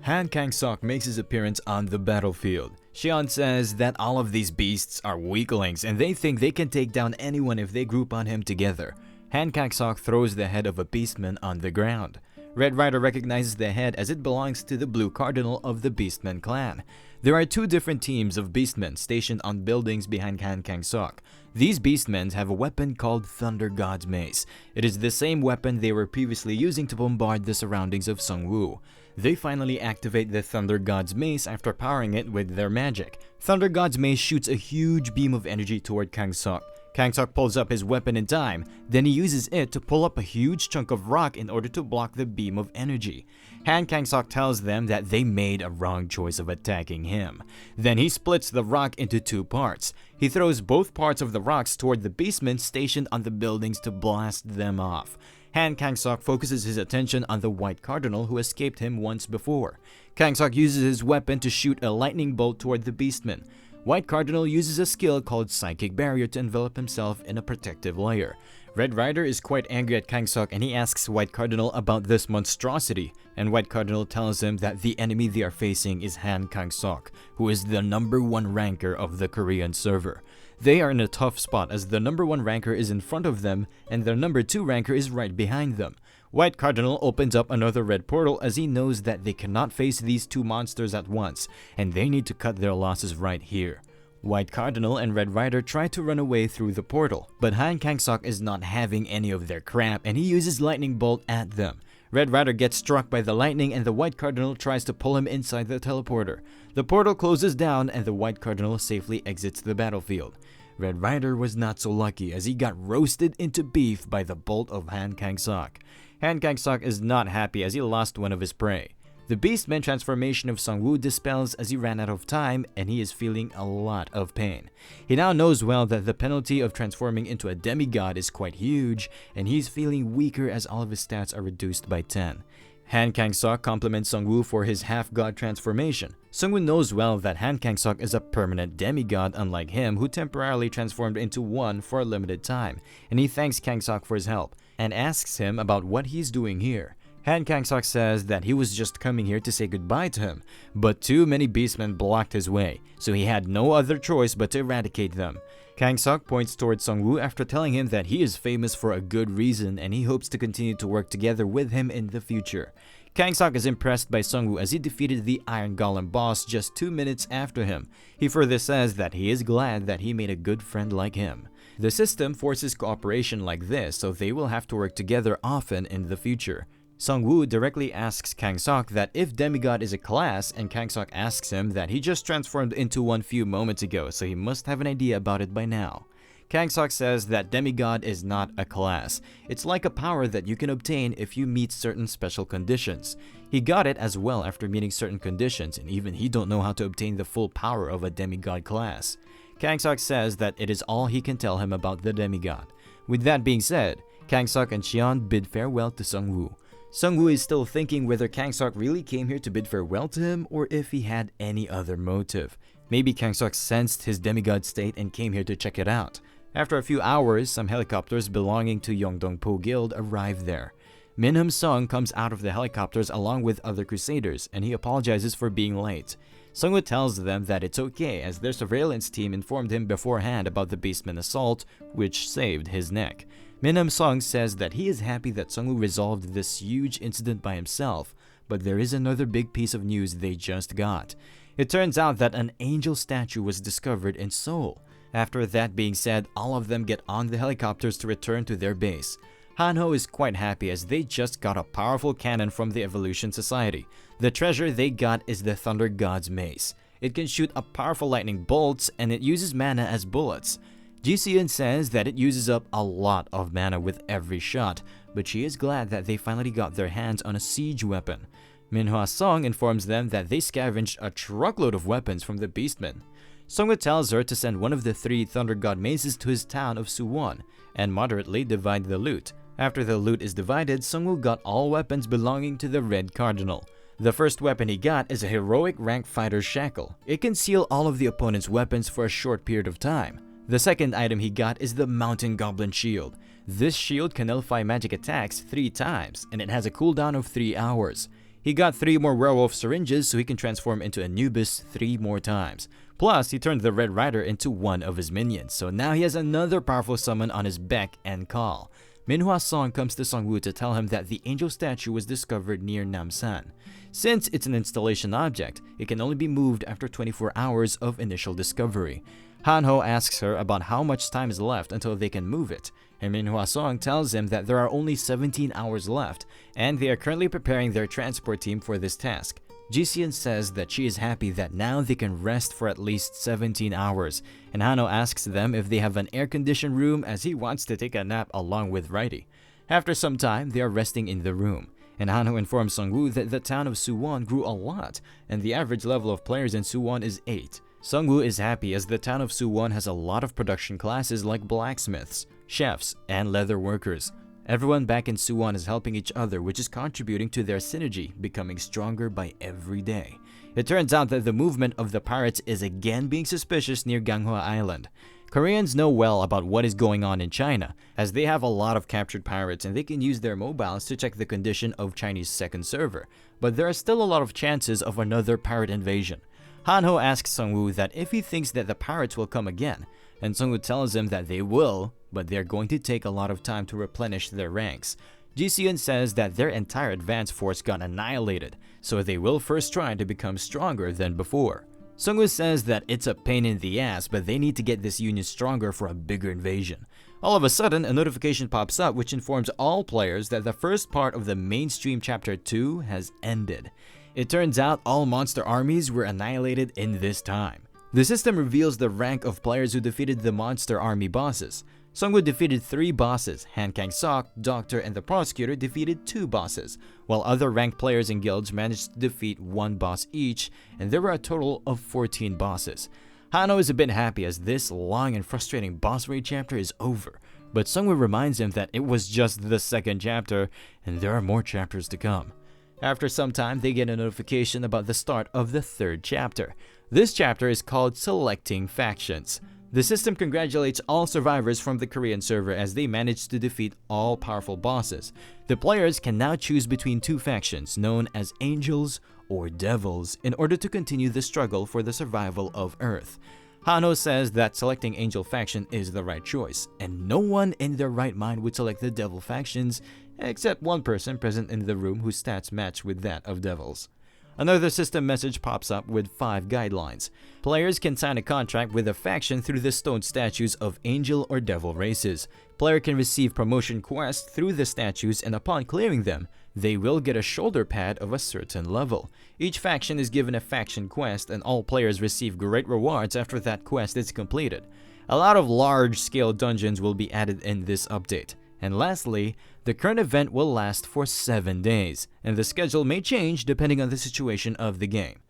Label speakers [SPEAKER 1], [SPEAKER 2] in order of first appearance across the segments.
[SPEAKER 1] Han Kang-sok makes his appearance on the battlefield. Xion says that all of these beasts are weaklings and they think they can take down anyone if they group on him together. Han Kang-sok throws the head of a beastman on the ground. Red Rider recognizes the head as it belongs to the Blue Cardinal of the Beastmen clan. There are two different teams of beastmen stationed on buildings behind Han Kang-sok. These beastmen have a weapon called Thunder God's Mace. It is the same weapon they were previously using to bombard the surroundings of Sungwoo. They finally activate the Thunder God's Mace after powering it with their magic. Thunder God's Mace shoots a huge beam of energy toward Kang-sok. Kang-sok pulls up his weapon in time, then he uses it to pull up a huge chunk of rock in order to block the beam of energy. Han Kang-sok tells them that they made a wrong choice of attacking him. Then he splits the rock into two parts. He throws both parts of the rocks toward the beastmen stationed on the buildings to blast them off. Han Kang-sok focuses his attention on the White Cardinal who escaped him once before. Kang-sok uses his weapon to shoot a lightning bolt toward the beastmen. White Cardinal uses a skill called Psychic Barrier to envelop himself in a protective layer. Red Rider is quite angry at Kang-sok and he asks White Cardinal about this monstrosity, and White Cardinal tells him that the enemy they are facing is Han Kang-sok, who is the #1 ranker of the Korean server. They are in a tough spot as the #1 ranker is in front of them and their #2 ranker is right behind them. White Cardinal opens up another red portal as he knows that they cannot face these two monsters at once and they need to cut their losses right here. White Cardinal and Red Rider try to run away through the portal, but Han Kang-sok is not having any of their crap and he uses lightning bolt at them. Red Rider gets struck by the lightning and the White Cardinal tries to pull him inside the teleporter. The portal closes down and the White Cardinal safely exits the battlefield. Red Rider was not so lucky as he got roasted into beef by the bolt of Han Kang-sok. Han Kang-sok is not happy as he lost one of his prey. The Beastman transformation of Sungwoo dispels as he ran out of time and he is feeling a lot of pain. He now knows well that the penalty of transforming into a demigod is quite huge and he's feeling weaker as all of his stats are reduced by 10. Han Kang-sok compliments Sungwoo for his half-god transformation. Sungwoo knows well that Han Kang-sok is a permanent demigod unlike him who temporarily transformed into one for a limited time, and he thanks Kang-sok for his help and asks him about what he's doing here. Han Kang-sok says that he was just coming here to say goodbye to him, but too many beastmen blocked his way, so he had no other choice but to eradicate them. Kang-sok points towards Sungwoo after telling him that he is famous for a good reason and he hopes to continue to work together with him in the future. Kang-sok is impressed by Sungwoo as he defeated the Iron Golem boss just 2 minutes after him. He further says that he is glad that he made a good friend like him. The system forces cooperation like this, so they will have to work together often in the future. Sungwoo directly asks Kang-sok that if demigod is a class, and Kang-sok asks him that he just transformed into one few moments ago, so he must have an idea about it by now. Kang-sok says that demigod is not a class. It's like a power that you can obtain if you meet certain special conditions. He got it as well after meeting certain conditions, and even he don't know how to obtain the full power of a demigod class. Kang-sok says that it is all he can tell him about the demigod. With that being said, Kang-sok and Xion bid farewell to Sungwoo. Sungwoo is still thinking whether Kang-sok really came here to bid farewell to him or if he had any other motive. Maybe Kang-sok sensed his demigod state and came here to check it out. After a few hours, some helicopters belonging to Yongdongpo Guild arrive there. Minhum Sung comes out of the helicopters along with other crusaders and he apologizes for being late. Sungwoo tells them that it's okay as their surveillance team informed him beforehand about the Beastman assault, which saved his neck. Minhum Sung says that he is happy that Sungwoo resolved this huge incident by himself, but there is another big piece of news they just got. It turns out that an angel statue was discovered in Seoul. After that being said, all of them get on the helicopters to return to their base. Hanho is quite happy as they just got a powerful cannon from the Evolution Society. The treasure they got is the Thunder God's Mace. It can shoot up powerful lightning bolts and it uses mana as bullets. Ji-seon says that it uses up a lot of mana with every shot, but she is glad that they finally got their hands on a siege weapon. Minhwa Song informs them that they scavenged a truckload of weapons from the Beastmen. Sungwoo tells her to send one of the 3 Thunder God Maces to his town of Suwon and moderately divide the loot. After the loot is divided, Sungwoo got all weapons belonging to the Red Cardinal. The first weapon he got is a heroic rank fighter's shackle. It can seal all of the opponent's weapons for a short period of time. The second item he got is the Mountain Goblin Shield. This shield can nullify magic attacks 3 times and it has a cooldown of 3 hours. He got 3 more werewolf syringes so he can transform into Anubis 3 more times. Plus, he turned the Red Rider into one of his minions, so now he has another powerful summon on his beck and call. Manhwa Song comes to Sungwoo to tell him that the angel statue was discovered near Namsan. Since it's an installation object, it can only be moved after 24 hours of initial discovery. Hanho asks her about how much time is left until they can move it, and Manhwa Song tells him that there are only 17 hours left, and they are currently preparing their transport team for this task. Jiseon says that she is happy that now they can rest for at least 17 hours, and Hanho asks them if they have an air-conditioned room as he wants to take a nap along with Righty. After some time, they are resting in the room, and Hanho informs Sungwoo that the town of Suwon grew a lot, and the average level of players in Suwon is 8. Sungwoo is happy as the town of Suwon has a lot of production classes like blacksmiths, chefs, and leather workers. Everyone back in Suwon is helping each other, which is contributing to their synergy becoming stronger by every day. It turns out that the movement of the pirates is again being suspicious near Ganghwa Island. Koreans know well about what is going on in China, as they have a lot of captured pirates and they can use their mobiles to check the condition of Chinese second server, but there are still a lot of chances of another pirate invasion. Hanho asks Sungwoo that if he thinks that the pirates will come again, and Sungwoo tells him that they will, but they're going to take a lot of time to replenish their ranks. Jiseon says that their entire advance force got annihilated, so they will first try to become stronger than before. Sungwoo says that it's a pain in the ass, but they need to get this union stronger for a bigger invasion. All of a sudden, a notification pops up which informs all players that the first part of the mainstream Chapter 2 has ended. It turns out all monster armies were annihilated in this time. The system reveals the rank of players who defeated the monster army bosses. Sungwoo defeated 3 bosses, Han Kang-sok, Doctor, and the Prosecutor defeated 2 bosses, while other ranked players and guilds managed to defeat 1 boss each, and there were a total of 14 bosses. Hanho is a bit happy as this long and frustrating boss raid chapter is over, but Sungwoo reminds him that it was just the second chapter, and there are more chapters to come. After some time, they get a notification about the start of the 3rd chapter. This chapter is called Selecting Factions. The system congratulates all survivors from the Korean server as they managed to defeat all powerful bosses. The players can now choose between 2 factions known as Angels or Devils in order to continue the struggle for the survival of Earth. Hanho says that selecting Angel faction is the right choice, and no one in their right mind would select the Devil factions except one person present in the room whose stats match with that of Devils. Another system message pops up with 5 guidelines. Players can sign a contract with a faction through the stone statues of angel or devil races. Player can receive promotion quests through the statues, and upon clearing them, they will get a shoulder pad of a certain level. Each faction is given a faction quest, and all players receive great rewards after that quest is completed. A lot of large-scale dungeons will be added in this update. And lastly, the current event will last for 7 days, and the schedule may change depending on the situation of the game.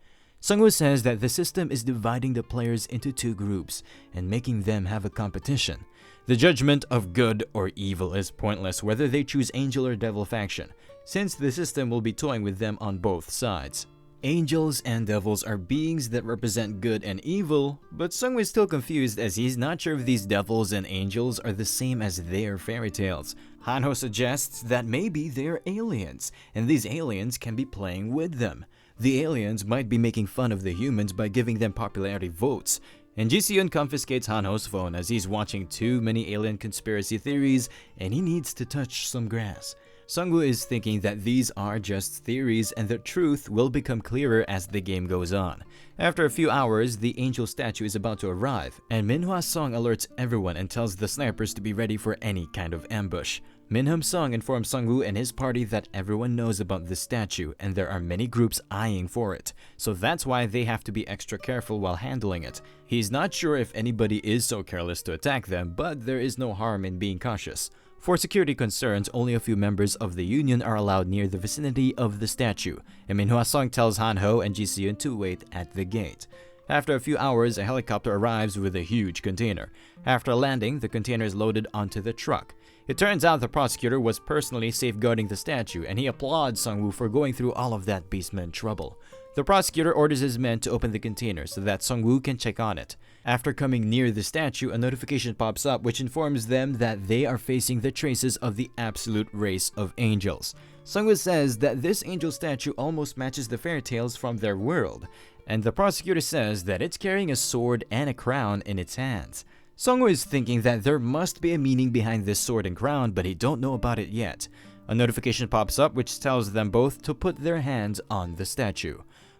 [SPEAKER 1] Sungwoo says that the system is dividing the players into 2 groups and making them have a competition. The judgment of good or evil is pointless whether they choose Angel or Devil faction, since the system will be toying with them on both sides. Angels and devils are beings that represent good and evil, but Sungwoo is still confused as he's not sure if these devils and angels are the same as their fairy tales. Hanho suggests that maybe they're aliens, and these aliens can be playing with them. The aliens might be making fun of the humans by giving them popularity votes. And Jiseon confiscates Hanho's phone as he's watching too many alien conspiracy theories and he needs to touch some grass. Sungwoo is thinking that these are just theories and the truth will become clearer as the game goes on. After a few hours, the angel statue is about to arrive, and Manhwa Song alerts everyone and tells the snipers to be ready for any kind of ambush. Minhum Song informs Sungwoo and his party that everyone knows about this statue and there are many groups eyeing for it, so that's why they have to be extra careful while handling it. He's not sure if anybody is so careless to attack them, but there is no harm in being cautious. For security concerns, only a few members of the Union are allowed near the vicinity of the statue, and Manhwa Song tells Hanho and Jiseon to wait at the gate. After a few hours, a helicopter arrives with a huge container. After landing, the container is loaded onto the truck. It turns out the prosecutor was personally safeguarding the statue, and he applauds Sungwoo for going through all of that beastmen trouble. The prosecutor orders his men to open the container so that Sungwoo can check on it. After coming near the statue, a notification pops up which informs them that they are facing the traces of the absolute race of angels. Sungwoo says that this angel statue almost matches the fairy tales from their world, and the prosecutor says that it's carrying a sword and a crown in its hands. Sungwoo is thinking that there must be a meaning behind this sword and crown, but he don't know about it yet. A notification pops up which tells them both to put their hands on the statue.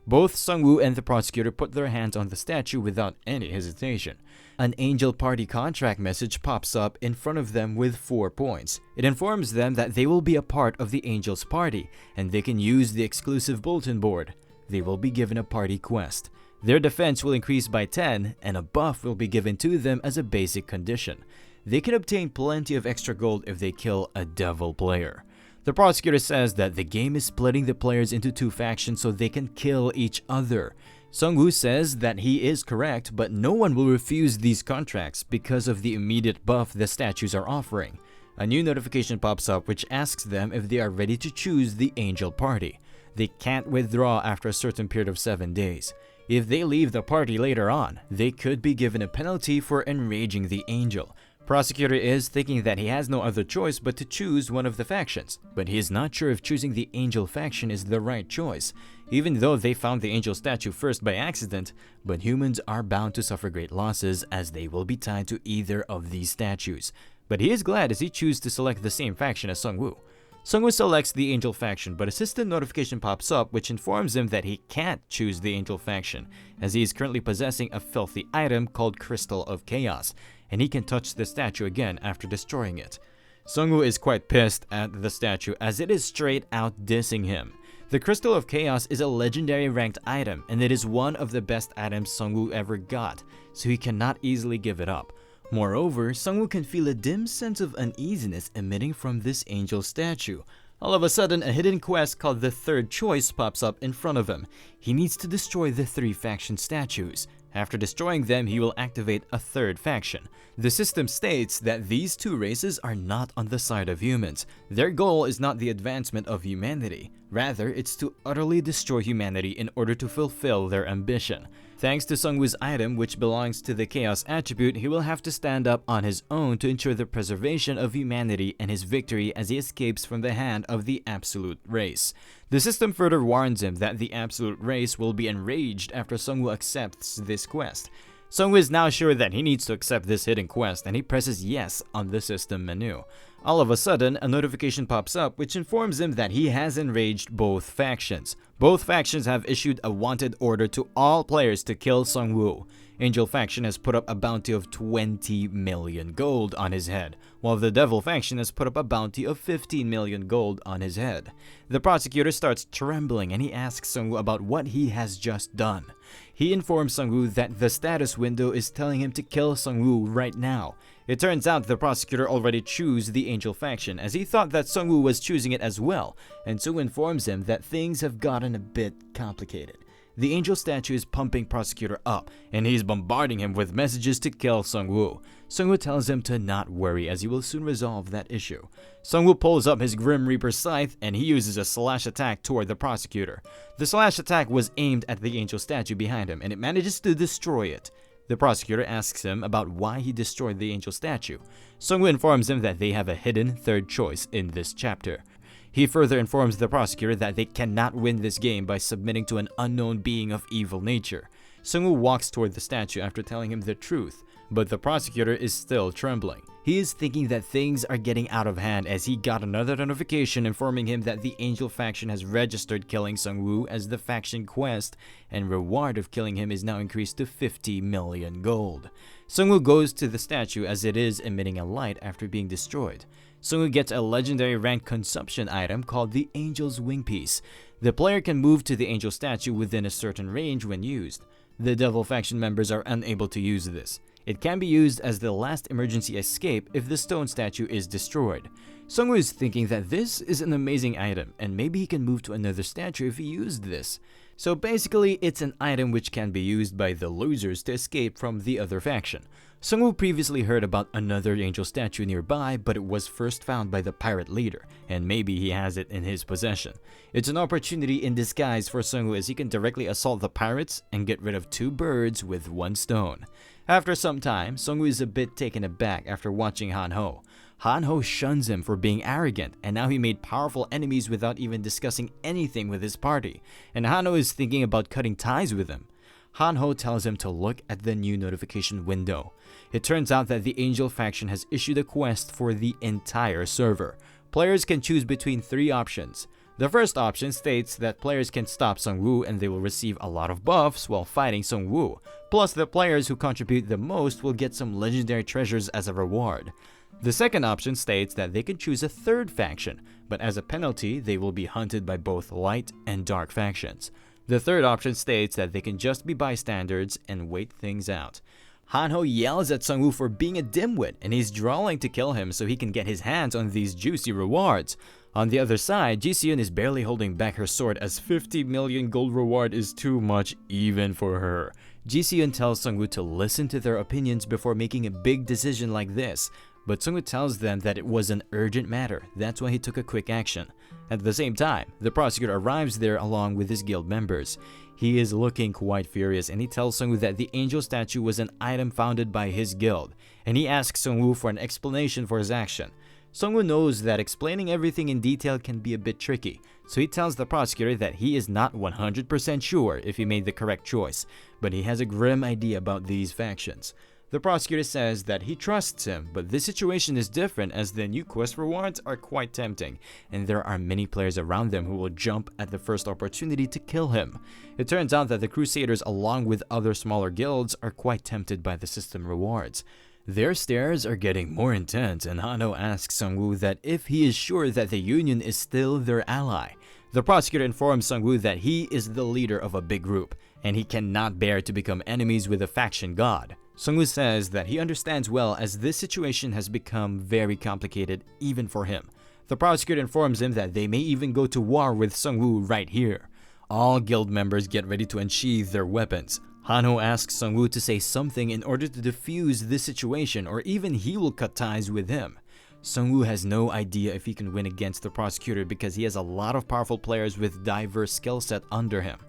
[SPEAKER 1] Both Sungwoo and the prosecutor put their hands on the statue without any hesitation. An angel party contract message pops up in front of them with 4 points. It informs them that they will be a part of the angels party and they can use the exclusive bulletin board. They will be given a party quest. Their defense will increase by 10 and a buff will be given to them as a basic condition. They can obtain plenty of extra gold if they kill a devil player. The prosecutor says that the game is splitting the players into 2 factions so they can kill each other. Sungwoo says that he is correct, but no one will refuse these contracts because of the immediate buff the statues are offering. A new notification pops up which asks them if they are ready to choose the angel party. They can't withdraw after a certain period of 7 days. If they leave the party later on, they could be given a penalty for enraging the angel. Prosecutor is thinking that he has no other choice but to choose one of the factions, but he is not sure if choosing the angel faction is the right choice, even though they found the angel statue first by accident, but humans are bound to suffer great losses as they will be tied to either of these statues. But he is glad as he chooses to select the same faction as Sungwoo. Sungwoo selects the angel faction, but a system notification pops up which informs him that he can't choose the angel faction, as he is currently possessing a filthy item called Crystal of Chaos, and he can touch the statue again after destroying it. Sungwoo is quite pissed at the statue as it is straight out dissing him. The Crystal of Chaos is a legendary ranked item and it is one of the best items Sungwoo ever got, so he cannot easily give it up. Moreover, Sungwoo can feel a dim sense of uneasiness emitting from this angel statue. All of a sudden, a hidden quest called the Third Choice pops up in front of him. He needs to destroy the 3 faction statues. After destroying them, he will activate a third faction. The system states that these 2 races are not on the side of humans. Their goal is not the advancement of humanity. Rather, it's to utterly destroy humanity in order to fulfill their ambition. Thanks to Sungwoo's item, which belongs to the Chaos attribute, he will have to stand up on his own to ensure the preservation of humanity and his victory as he escapes from the hand of the Absolute Race. The system further warns him that the Absolute Race will be enraged after Sungwoo accepts this quest. Sungwoo is now sure that he needs to accept this hidden quest and he presses yes on the system menu. All of a sudden, a notification pops up which informs him that he has enraged both factions. Both factions have issued a wanted order to all players to kill Sungwoo. Angel faction has put up a bounty of 20 million gold on his head, while the Devil faction has put up a bounty of 15 million gold on his head. The prosecutor starts trembling and he asks Sungwoo about what he has just done. He informs Sungwoo that the status window is telling him to kill Sungwoo right now. It turns out the prosecutor already chose the angel faction as he thought that Sungwoo was choosing it as well, and Sungwoo informs him that things have gotten a bit complicated. The angel statue is pumping prosecutor up and he's bombarding him with messages to kill Sungwoo. Sungwoo tells him to not worry as he will soon resolve that issue. Sungwoo pulls up his Grim Reaper scythe and he uses a slash attack toward the prosecutor. The slash attack was aimed at the angel statue behind him and it manages to destroy it. The prosecutor asks him about why he destroyed the angel statue. Sungwoo informs him that they have a hidden third choice in this chapter. He further informs the prosecutor that they cannot win this game by submitting to an unknown being of evil nature. Sungwoo walks toward the statue after telling him the truth, but the prosecutor is still trembling. He is thinking that things are getting out of hand as he got another notification informing him that the angel faction has registered killing Sungwoo as the faction quest, and reward of killing him is now increased to 50 million gold. Sungwoo goes to the statue as it is emitting a light after being destroyed. Sungwoo gets a legendary rank consumption item called the Angel's Wing Piece. The player can move to the angel statue within a certain range when used. The Devil faction members are unable to use this. It can be used as the last emergency escape if the stone statue is destroyed. Sungwoo is thinking that this is an amazing item and maybe he can move to another statue if he used this. So basically, it's an item which can be used by the losers to escape from the other faction. Sungwoo previously heard about another angel statue nearby, but it was first found by the pirate leader, and maybe he has it in his possession. It's an opportunity in disguise for Sungwoo, as he can directly assault the pirates and get rid of 2 birds with 1 stone. After some time, Sungwoo is a bit taken aback after watching Han-ho. Han-ho shuns him for being arrogant, and now he made powerful enemies without even discussing anything with his party, and Han-ho is thinking about cutting ties with him. Han-ho tells him to look at the new notification window. It turns out that the Angel faction has issued a quest for the entire server. Players can choose between 3 options. The first option states that players can stop Sungwoo and they will receive a lot of buffs while fighting Sungwoo. Plus, the players who contribute the most will get some legendary treasures as a reward. The second option states that they can choose a 3rd faction, but as a penalty, they will be hunted by both light and dark factions. The third option states that they can just be bystanders and wait things out. Han-ho yells at Sungwoo for being a dimwit, and he's drawing to kill him so he can get his hands on these juicy rewards. On the other side, Ji-seon is barely holding back her sword, as 50 million gold reward is too much even for her. Ji-seon tells Sungwoo to listen to their opinions before making a big decision like this, but Sungwoo tells them that it was an urgent matter, that's why he took a quick action. At the same time, the prosecutor arrives there along with his guild members. He is looking quite furious, and he tells Sungwoo that the angel statue was an item founded by his guild, and he asks Sungwoo for an explanation for his action. Sungwoo knows that explaining everything in detail can be a bit tricky, so he tells the prosecutor that he is not 100% sure if he made the correct choice, but he has a grim idea about these factions. The prosecutor says that he trusts him, but this situation is different as the new quest rewards are quite tempting, and there are many players around them who will jump at the first opportunity to kill him. It turns out that the Crusaders, along with other smaller guilds, are quite tempted by the system rewards. Their stares are getting more intense, and Han-ho asks Sungwoo that if he is sure that the Union is still their ally. The prosecutor informs Sungwoo that he is the leader of a big group, and he cannot bear to become enemies with a faction god. Sungwoo says that he understands well, as this situation has become very complicated even for him. The prosecutor informs him that they may even go to war with Sungwoo right here. All guild members get ready to unsheath their weapons. Han-ho asks Sungwoo to say something in order to defuse this situation, or even he will cut ties with him. Sungwoo has no idea if he can win against the prosecutor because he has a lot of powerful players with diverse skill set under him.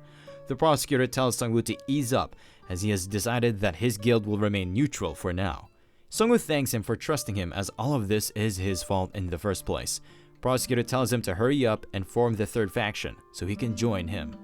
[SPEAKER 1] The prosecutor tells Sungwoo to ease up, as he has decided that his guild will remain neutral for now. Sungwoo thanks him for trusting him, as all of this is his fault in the first place. Prosecutor tells him to hurry up and form the 3rd faction so he can join him.